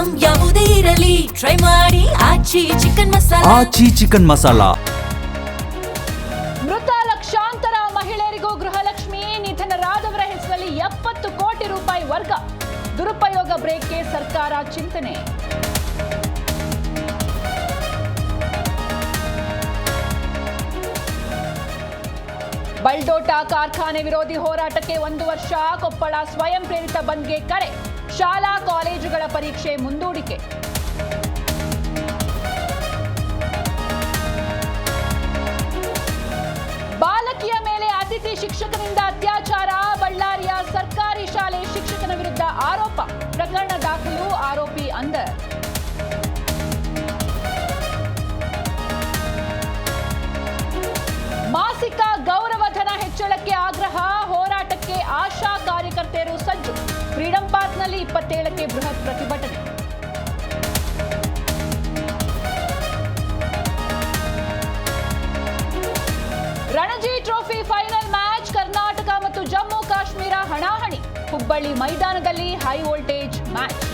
Item ಯಾವುದೇ ಇರಲಿ try ಮಾಡಿ ಆಚಿ ಚಿಕನ್ ಮಸಾಲಾ. ಆಚಿ ಚಿಕನ್ ಮಸಾಲಾ. ಮೃತ ಲಕ್ಷಾಂತರ ಮಹಿಳೆಯರಿಗೂ ಗೃಹಲಕ್ಷ್ಮಿ, ನಿಧನರಾದವರ ಹೆಸರಲ್ಲಿ 70 ಕೋಟಿ ರೂಪಾಯಿ ವರ್ಗ. ದುರುಪಯೋಗ ಬ್ರೇಕ್ಗೆ ಸರ್ಕಾರ ಚಿಂತನೆ. ಬಲ್ಡೋಟ ಕಾರ್ಖಾನೆ ವಿರೋಧಿ ಹೋರಾಟಕ್ಕೆ 1 ವರ್ಷ. ಕೊಪ್ಪಳ ಸ್ವಯಂ ಪ್ರೇರಿತ ಬಂದ್ಗೆ ಕರೆ. ಶಾಲಾ ಕಾಲೇಜುಗಳ ಪರೀಕ್ಷೆ ಮುಂದೂಡಿಕೆ. ಬಾಲಕಿಯ ಮೇಲೆ ಅತಿಥಿ ಶಿಕ್ಷಕನಿಂದ ಅತ್ಯಾಚಾರ. ಬಳ್ಳಾರಿಯ ಸರ್ಕಾರಿ ಶಾಲೆ ಶಿಕ್ಷಕನ ವಿರುದ್ಧ ಆರೋಪ. ಪ್ರಕರಣ ದಾಖಲು, ಆರೋಪಿ ಅಂದರ್. ಮಾಸಿಕ ಗೌರವಧನ ಹೆಚ್ಚಳಕ್ಕೆ ಆಗ್ರಹ. ಹೋರಾಟಕ್ಕೆ ಆಶಾ ಕಾರ್ಯಕರ್ತೆಯರು ಸಜ್ಜು. ಫ್ರೀಡಂ ಪಾರ್ಕ್ನಲ್ಲಿ 27ಕ್ಕೆ ಬೃಹತ್ ಪ್ರತಿಭಟನೆ. Ranji trophy final match. Karnataka ಮತ್ತು ಜಮ್ಮು ಕಾಶ್ಮೀರ ಹಣಾಹಣಿ. ಹುಬ್ಬಳ್ಳಿ ಮೈದಾನದಲ್ಲಿ ಹೈ ವೋಲ್ಟೇಜ್ ಮ್ಯಾಚ್.